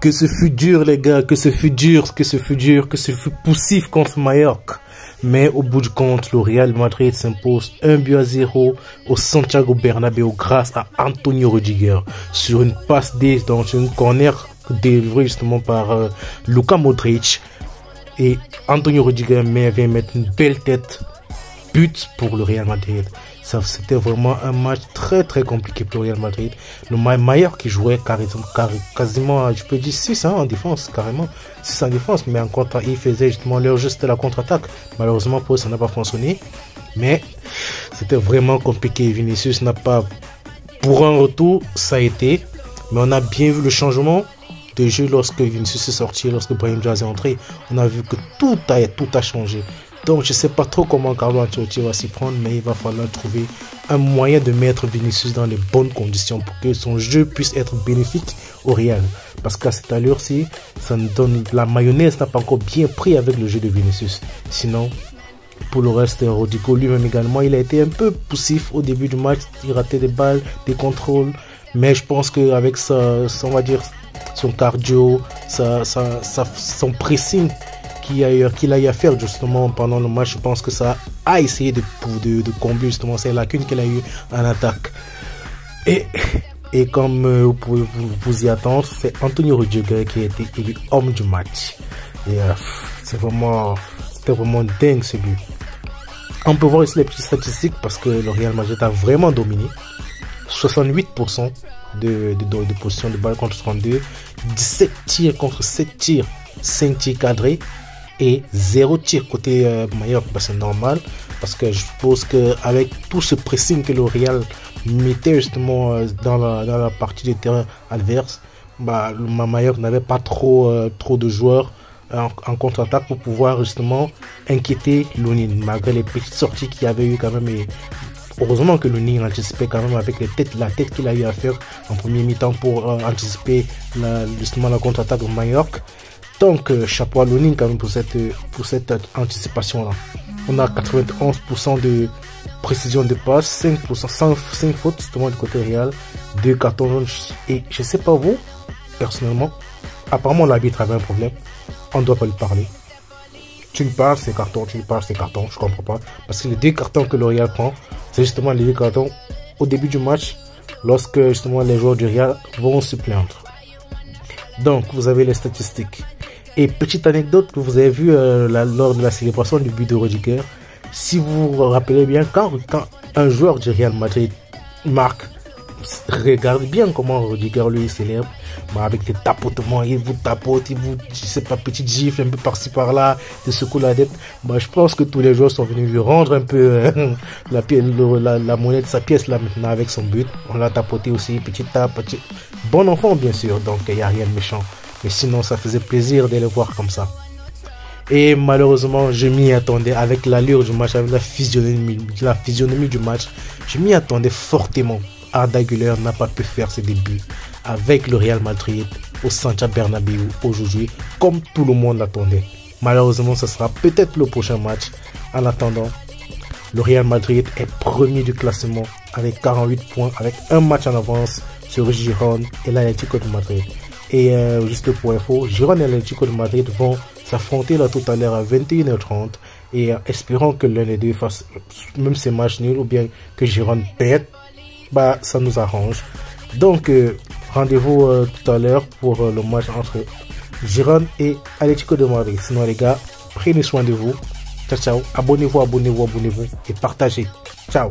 Que ce fut dur, les gars, que ce fut dur, que ce fut dur, que ce fut poussif contre Mallorca. Mais au bout du compte, le Real Madrid s'impose 1-0 au Santiago Bernabéu grâce à Antonio Rudiger sur une passe dans une corner délivrée justement par Luka Modric. Et Antonio Rudiger vient mettre une belle tête, but pour le Real Madrid. C'était vraiment un match très compliqué pour le Real Madrid. Le Mallorca qui jouait quasiment, je peux dire 6 en défense, carrément 6 en défense, mais en contre, ils faisaient justement leur juste la contre-attaque. Malheureusement pour eux, ça n'a pas fonctionné, mais c'était vraiment compliqué. Vinicius n'a pas, pour un retour, ça a été, mais on a bien vu le changement de jeu lorsque Vinicius est sorti, lorsque Brahim Diaz est entré. On a vu que tout a changé. Donc je ne sais pas trop comment Carlo Ancelotti va s'y prendre, mais il va falloir trouver un moyen de mettre Vinicius dans les bonnes conditions pour que son jeu puisse être bénéfique au Real. Parce qu'à cette allure-ci, ça nous donne, la mayonnaise n'a pas encore bien pris avec le jeu de Vinicius. Sinon, pour le reste, Rodrigo lui-même également, il a été un peu poussif au début du match. Il ratait des balles, des contrôles, mais je pense qu'avec on va dire, son cardio, son pressing qu'il a eu à faire justement pendant le match, je pense que ça a essayé de combler justement ces lacunes qu'il a eu en attaque. Et comme vous pouvez vous y attendre, c'est Antonio Rudiger qui a été élu homme du match. Et c'était vraiment dingue ce but. On peut voir ici les petites statistiques parce que le Real Madrid a vraiment dominé. 68% de position de balle contre 32, 17 tirs contre 7 tirs, 5 tirs cadrés et 0 tir côté Mallorca. C'est normal parce que je suppose qu'avec tout ce pressing que le Real mettait justement dans la partie du terrain adverse, le Mallorca n'avait pas trop de joueurs en contre-attaque pour pouvoir justement inquiéter Lunin, malgré les petites sorties qu'il y avait eu quand même. Et heureusement que Lunin anticipait quand même avec la tête qu'il a eu à faire en premier mi-temps pour anticiper justement la contre-attaque de Mallorca. Donc chapeau à Lunin quand même pour cette anticipation là. On a 91% de précision de passe, 5% 5 fautes justement du côté Real, 2 cartons jaunes. Et je sais pas vous, personnellement, apparemment l'arbitre avait un problème, on ne doit pas lui parler. Tu lui parles, c'est carton, tu lui parles, c'est carton, je comprends pas. Parce que les 2 cartons que le Real prend, c'est justement les 2 cartons au début du match, lorsque justement les joueurs du Real vont se plaindre. Donc vous avez les statistiques. Et petite anecdote que vous avez vue lors de la célébration du but de Rudiger, si vous vous rappelez bien, quand un joueur du Real Madrid marque, regardez bien comment Rudiger lui célèbre, avec des tapotements, il vous tapote, il vous, je sais pas, petite gifle un peu par-ci par-là, il secoue la tête. Je pense que tous les joueurs sont venus lui rendre un peu la monnaie de sa pièce là maintenant avec son but. On l'a tapoté aussi, petite tape, bon enfant bien sûr, donc il n'y a rien de méchant. Mais sinon, ça faisait plaisir de les voir comme ça. Et malheureusement, je m'y attendais avec l'allure du match, avec la physionomie du match. Je m'y attendais fortement. Arda Güler n'a pas pu faire ses débuts avec le Real Madrid au Santiago Bernabéu aujourd'hui, comme tout le monde l'attendait. Malheureusement, ce sera peut-être le prochain match. En attendant, le Real Madrid est premier du classement avec 48 points, avec un match en avance sur Girona et l'Atlético de Madrid. Et juste pour info, Girona et l'Atlético de Madrid vont s'affronter là tout à l'heure à 21h30 et espérons que l'un des deux fasse même ces matchs nuls ou bien que Girona perde, ça nous arrange. Donc rendez-vous tout à l'heure pour le match entre Girona et Atlético de Madrid. Sinon les gars, prenez soin de vous. Ciao ciao, abonnez-vous et partagez. Ciao.